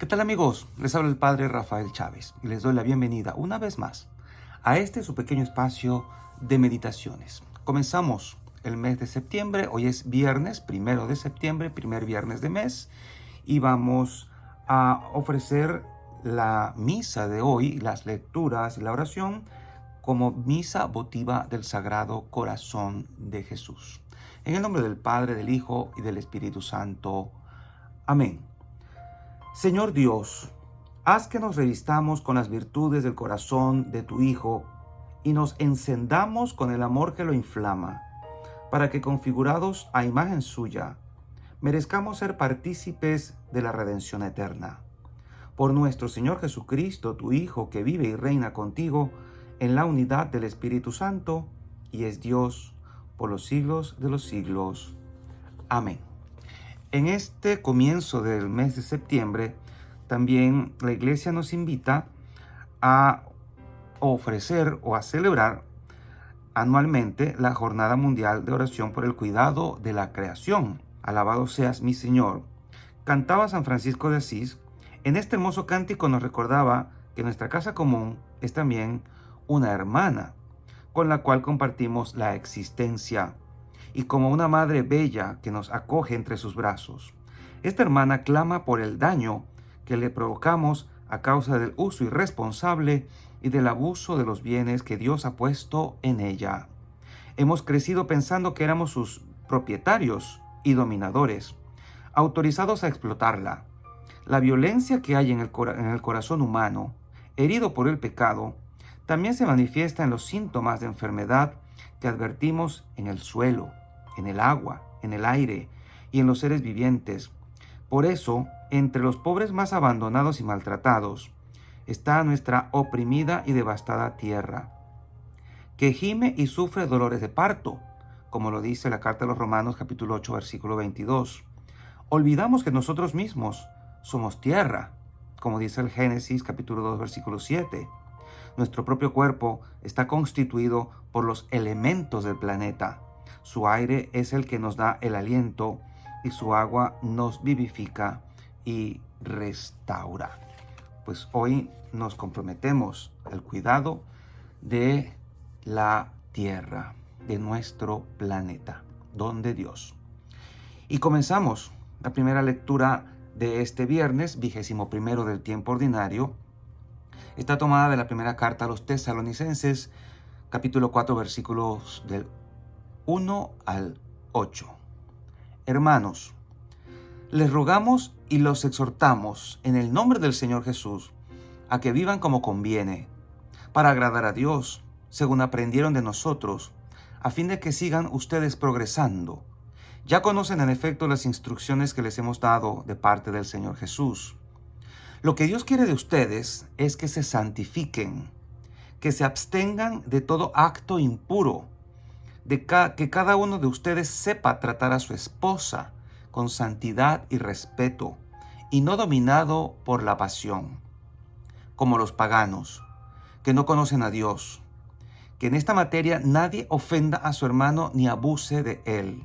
¿Qué tal amigos? Les habla el Padre Rafael Chávez y les doy la bienvenida una vez más a este su pequeño espacio de meditaciones. Comenzamos el mes de septiembre, hoy es viernes, 1 de septiembre, primer viernes de mes, y vamos a ofrecer la misa de hoy, las lecturas y la oración como misa votiva del Sagrado Corazón de Jesús. En el nombre del Padre, del Hijo y del Espíritu Santo. Amén. Señor Dios, haz que nos revistamos con las virtudes del corazón de tu Hijo y nos encendamos con el amor que lo inflama, para que configurados a imagen suya, merezcamos ser partícipes de la redención eterna. Por nuestro Señor Jesucristo, tu Hijo, que vive y reina contigo en la unidad del Espíritu Santo, y es Dios por los siglos de los siglos. Amén. En este comienzo del mes de septiembre, también la Iglesia nos invita a ofrecer o a celebrar anualmente la Jornada Mundial de Oración por el Cuidado de la Creación. Alabado seas mi Señor. Cantaba San Francisco de Asís. En este hermoso cántico nos recordaba que nuestra casa común es también una hermana, con la cual compartimos la existencia, y como una madre bella que nos acoge entre sus brazos. Esta hermana clama por el daño que le provocamos a causa del uso irresponsable y del abuso de los bienes que Dios ha puesto en ella. Hemos crecido pensando que éramos sus propietarios y dominadores, autorizados a explotarla. La violencia que hay en el corazón humano, herido por el pecado, también se manifiesta en los síntomas de enfermedad que advertimos en el suelo, en el agua, en el aire y en los seres vivientes. Por eso, entre los pobres más abandonados y maltratados, está nuestra oprimida y devastada tierra, que gime y sufre dolores de parto, como lo dice la carta a los Romanos capítulo 8, versículo 22. Olvidamos que nosotros mismos somos tierra, como dice el Génesis capítulo 2, versículo 7. Nuestro propio cuerpo está constituido por los elementos del planeta. Su aire es el que nos da el aliento y su agua nos vivifica y restaura. Pues hoy nos comprometemos al cuidado de la tierra, de nuestro planeta, don de Dios. Y comenzamos la primera lectura de este viernes, 21º del tiempo ordinario. Está tomada de la primera carta a los Tesalonicenses, capítulo 4, versículos del 1 al 8. Hermanos, les rogamos y los exhortamos en el nombre del Señor Jesús a que vivan como conviene, para agradar a Dios, según aprendieron de nosotros, a fin de que sigan ustedes progresando. Ya conocen en efecto las instrucciones que les hemos dado de parte del Señor Jesús. Lo que Dios quiere de ustedes es que se santifiquen, que se abstengan de todo acto impuro, que cada uno de ustedes sepa tratar a su esposa con santidad y respeto, y no dominado por la pasión, como los paganos, que no conocen a Dios. Que en esta materia nadie ofenda a su hermano ni abuse de él,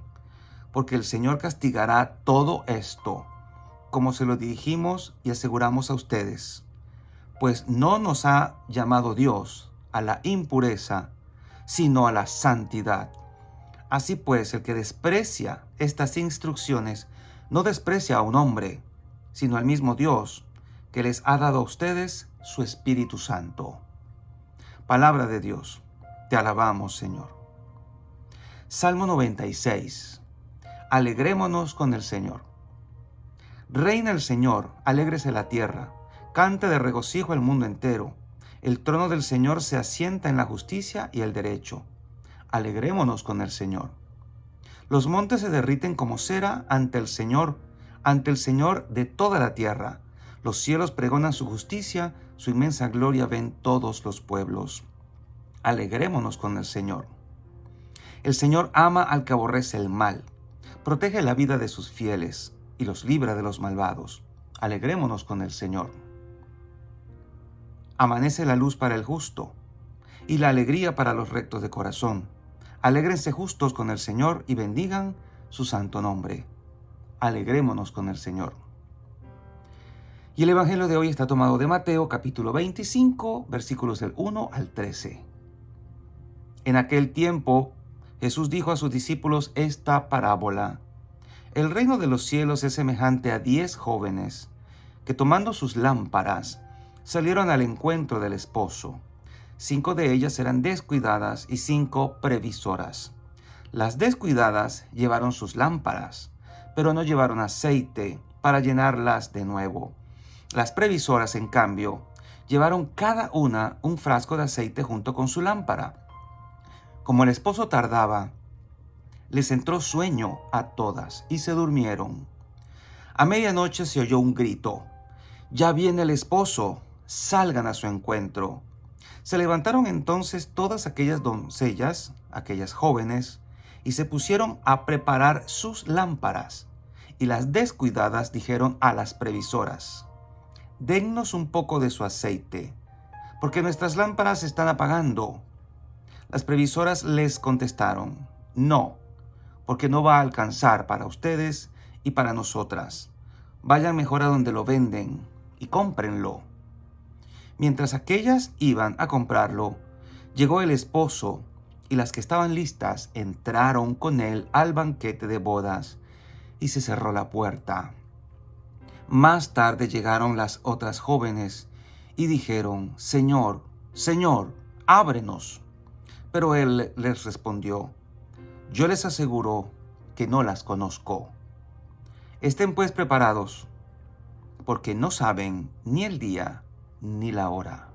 porque el Señor castigará todo esto, como se lo dirigimos y aseguramos a ustedes, pues no nos ha llamado Dios a la impureza, sino a la santidad. Así pues, el que desprecia estas instrucciones no desprecia a un hombre, sino al mismo Dios, que les ha dado a ustedes su Espíritu Santo. Palabra de Dios, te alabamos, Señor. Salmo 96. Alegrémonos con el Señor. Reina el Señor, alégrese la tierra, cante de regocijo el mundo entero. El trono del Señor se asienta en la justicia y el derecho. Alegrémonos con el Señor. Los montes se derriten como cera ante el Señor de toda la tierra. Los cielos pregonan su justicia, su inmensa gloria ven todos los pueblos. Alegrémonos con el Señor. El Señor ama al que aborrece el mal, protege la vida de sus fieles y los libra de los malvados. Alegrémonos con el Señor. Amanece la luz para el justo y la alegría para los rectos de corazón. Alégrense justos con el Señor y bendigan su santo nombre. Alegrémonos con el Señor. Y el Evangelio de hoy está tomado de Mateo capítulo 25, versículos del 1 al 13. En aquel tiempo, Jesús dijo a sus discípulos esta parábola. El reino de los cielos es semejante a 10 jóvenes que tomando sus lámparas salieron al encuentro del esposo. 5 de ellas eran descuidadas y 5 previsoras. Las descuidadas llevaron sus lámparas, pero no llevaron aceite para llenarlas de nuevo. Las previsoras, en cambio, llevaron cada una un frasco de aceite junto con su lámpara. Como el esposo tardaba, les entró sueño a todas y se durmieron. A medianoche se oyó un grito: «Ya viene el esposo, salgan a su encuentro». Se levantaron entonces todas aquellas doncellas, aquellas jóvenes, y se pusieron a preparar sus lámparas. Y las descuidadas dijeron a las previsoras: «Dennos un poco de su aceite, porque nuestras lámparas se están apagando». Las previsoras les contestaron: «No, porque no va a alcanzar para ustedes y para nosotras. Vayan mejor a donde lo venden y cómprenlo». Mientras aquellas iban a comprarlo, llegó el esposo, y las que estaban listas entraron con él al banquete de bodas, y se cerró la puerta. Más tarde llegaron las otras jóvenes y dijeron: «Señor, Señor, ábrenos». Pero él les respondió: «Yo les aseguro que no las conozco. Estén pues preparados, porque no saben ni el día ni la hora».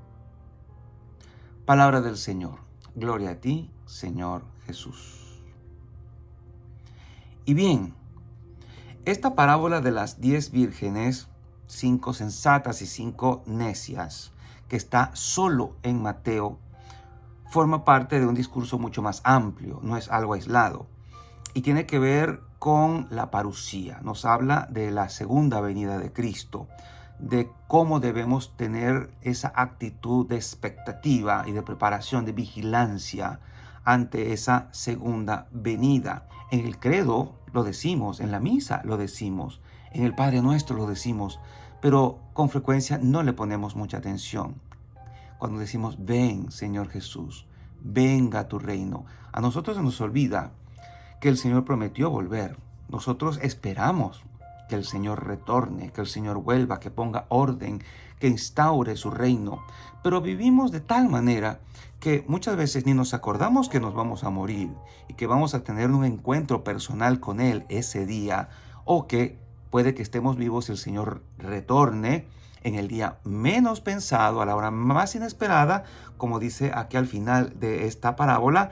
Palabra del Señor. Gloria a ti, Señor Jesús. Y bien, esta parábola de las 10 vírgenes, 5 sensatas y 5 necias, que está solo en Mateo, forma parte de un discurso mucho más amplio, no es algo aislado, y tiene que ver con la parusía. Nos habla de la segunda venida de Cristo, de cómo debemos tener esa actitud de expectativa y de preparación, de vigilancia ante esa segunda venida. En el credo lo decimos, en la misa lo decimos, en el Padre Nuestro lo decimos, pero con frecuencia no le ponemos mucha atención. Cuando decimos: «Ven, Señor Jesús, venga a tu reino», a nosotros se nos olvida que el Señor prometió volver. Nosotros esperamos que el Señor retorne, que el Señor vuelva, que ponga orden, que instaure su reino. Pero vivimos de tal manera que muchas veces ni nos acordamos que nos vamos a morir y que vamos a tener un encuentro personal con Él ese día, o que puede que estemos vivos y el Señor retorne en el día menos pensado, a la hora más inesperada, como dice aquí al final de esta parábola,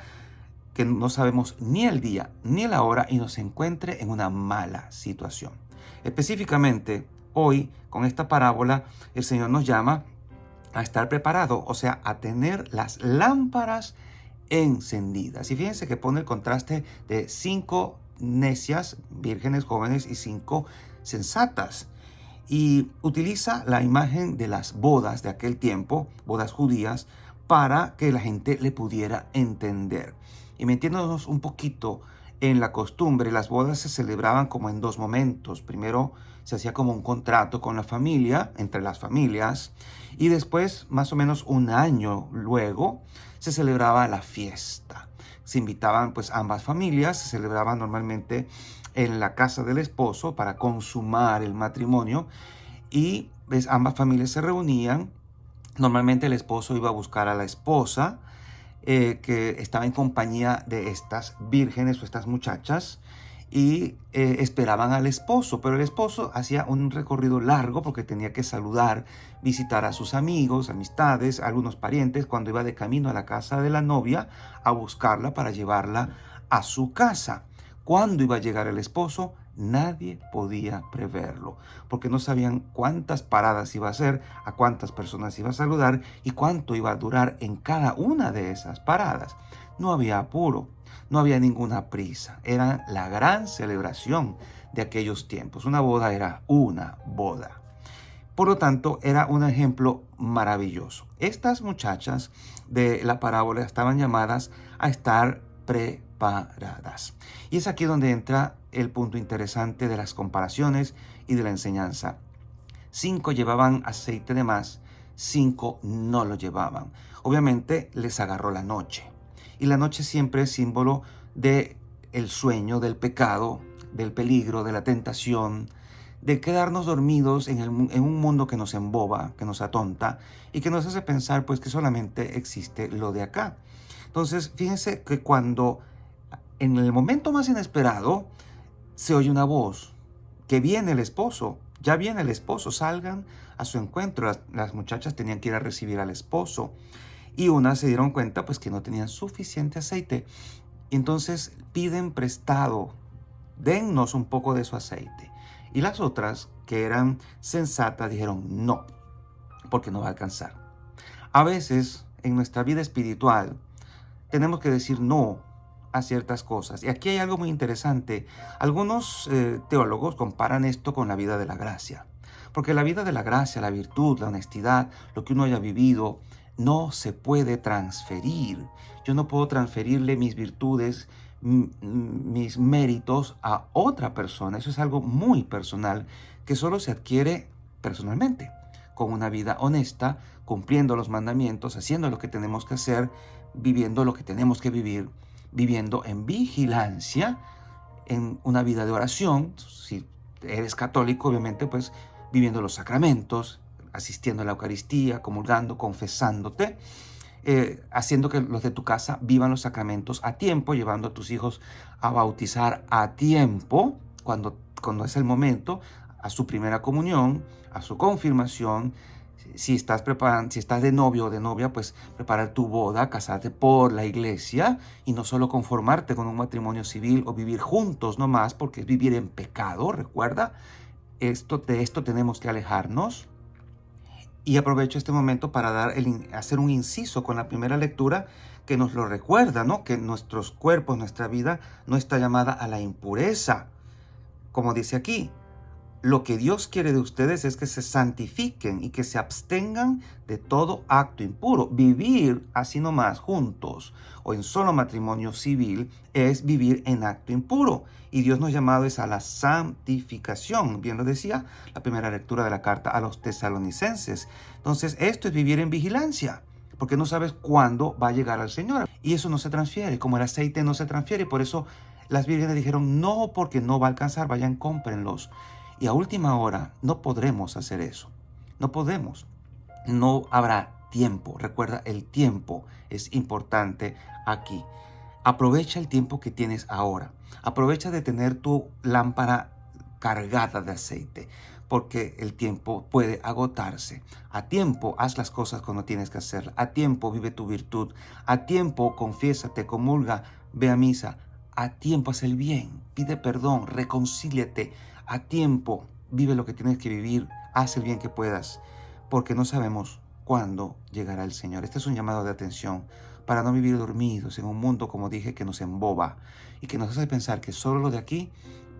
que no sabemos ni el día ni la hora y nos encuentre en una mala situación. Específicamente, hoy, con esta parábola, el Señor nos llama a estar preparado, o sea, a tener las lámparas encendidas. Y fíjense que pone el contraste de 5 necias, vírgenes jóvenes, y 5 sensatas. Y utiliza la imagen de las bodas de aquel tiempo, bodas judías, para que la gente le pudiera entender. Y metiéndonos un poquito en la costumbre, las bodas se celebraban como en 2 momentos. Primero se hacía como un contrato con la familia, entre las familias, y después, más o menos un año luego, se celebraba la fiesta. Se invitaban pues ambas familias, se celebraba normalmente en la casa del esposo para consumar el matrimonio, y pues ambas familias se reunían. Normalmente el esposo iba a buscar a la esposa, que estaba en compañía de estas vírgenes o estas muchachas, y esperaban al esposo, pero el esposo hacía un recorrido largo porque tenía que saludar, visitar a sus amigos, amistades, algunos parientes, cuando iba de camino a la casa de la novia a buscarla para llevarla a su casa. ¿Cuándo iba a llegar el esposo? Nadie podía preverlo, porque no sabían cuántas paradas iba a hacer, a cuántas personas iba a saludar y cuánto iba a durar en cada una de esas paradas. No había apuro, no había ninguna prisa. Era la gran celebración de aquellos tiempos. Una boda era una boda. Por lo tanto, era un ejemplo maravilloso. Estas muchachas de la parábola estaban llamadas a estar preparadas. Y es aquí donde entra el punto interesante de las comparaciones y de la enseñanza. 5 llevaban aceite de más, 5 no lo llevaban. Obviamente les agarró la noche. Y la noche siempre es símbolo de el sueño, del pecado, del peligro, de la tentación, de quedarnos dormidos en un mundo que nos emboba, que nos atonta y que nos hace pensar pues que solamente existe lo de acá. Entonces, fíjense que cuando en el momento más inesperado se oye una voz, que viene el esposo, ya viene el esposo, salgan a su encuentro. Las muchachas tenían que ir a recibir al esposo y unas se dieron cuenta pues que no tenían suficiente aceite. Y entonces piden prestado, dennos un poco de su aceite. Y las otras, que eran sensatas, dijeron no, porque no va a alcanzar. A veces en nuestra vida espiritual tenemos que decir no a ciertas cosas. Y aquí hay algo muy interesante. Algunos teólogos comparan esto con la vida de la gracia. Porque la vida de la gracia, la virtud, la honestidad, lo que uno haya vivido, no se puede transferir. Yo no puedo transferirle mis virtudes, mis méritos a otra persona. Eso es algo muy personal que solo se adquiere personalmente, con una vida honesta, cumpliendo los mandamientos, haciendo lo que tenemos que hacer, viviendo lo que tenemos que vivir, viviendo en vigilancia, en una vida de oración. Si eres católico, obviamente, pues viviendo los sacramentos, asistiendo a la Eucaristía, comulgando, confesándote, haciendo que los de tu casa vivan los sacramentos a tiempo, llevando a tus hijos a bautizar a tiempo, cuando es el momento, a su primera comunión, a su confirmación. Si estás de novio o de novia, pues preparar tu boda, casarte por la iglesia y no solo conformarte con un matrimonio civil o vivir juntos nomás, porque es vivir en pecado. Recuerda, de esto tenemos que alejarnos. Y aprovecho este momento para hacer un inciso con la primera lectura que nos lo recuerda, ¿no? Que nuestros cuerpos, nuestra vida no está llamada a la impureza. Como dice aquí, lo que Dios quiere de ustedes es que se santifiquen y que se abstengan de todo acto impuro. Vivir así nomás juntos o en solo matrimonio civil es vivir en acto impuro. Y Dios nos ha llamado a la santificación. Bien lo decía la primera lectura de la carta a los tesalonicenses. Entonces, esto es vivir en vigilancia, porque no sabes cuándo va a llegar al Señor. Y eso no se transfiere, como el aceite no se transfiere. Por eso las vírgenes dijeron, no, porque no va a alcanzar, vayan, cómprenlos. Y a última hora no podremos hacer eso. No podemos. No habrá tiempo. Recuerda, el tiempo es importante aquí. Aprovecha el tiempo que tienes ahora. Aprovecha de tener tu lámpara cargada de aceite, porque el tiempo puede agotarse. A tiempo haz las cosas cuando tienes que hacerlas. A tiempo vive tu virtud. A tiempo confiésate, comulga, ve a misa. A tiempo haz el bien, pide perdón, reconcíliate. A tiempo vive lo que tienes que vivir, haz el bien que puedas, porque no sabemos cuándo llegará el Señor. Este es un llamado de atención para no vivir dormidos en un mundo, como dije, que nos emboba y que nos hace pensar que solo lo de aquí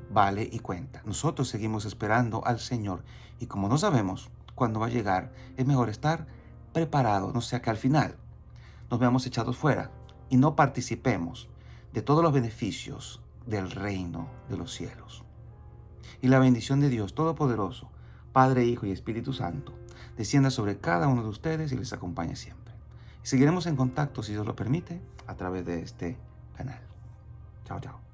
vale y cuenta. Nosotros seguimos esperando al Señor y como no sabemos cuándo va a llegar, es mejor estar preparado, no sea que al final nos veamos echados fuera y no participemos de todos los beneficios del reino de los cielos. Y la bendición de Dios Todopoderoso, Padre, Hijo y Espíritu Santo, descienda sobre cada uno de ustedes y les acompañe siempre. Y seguiremos en contacto, si Dios lo permite, a través de este canal. Chao, chao.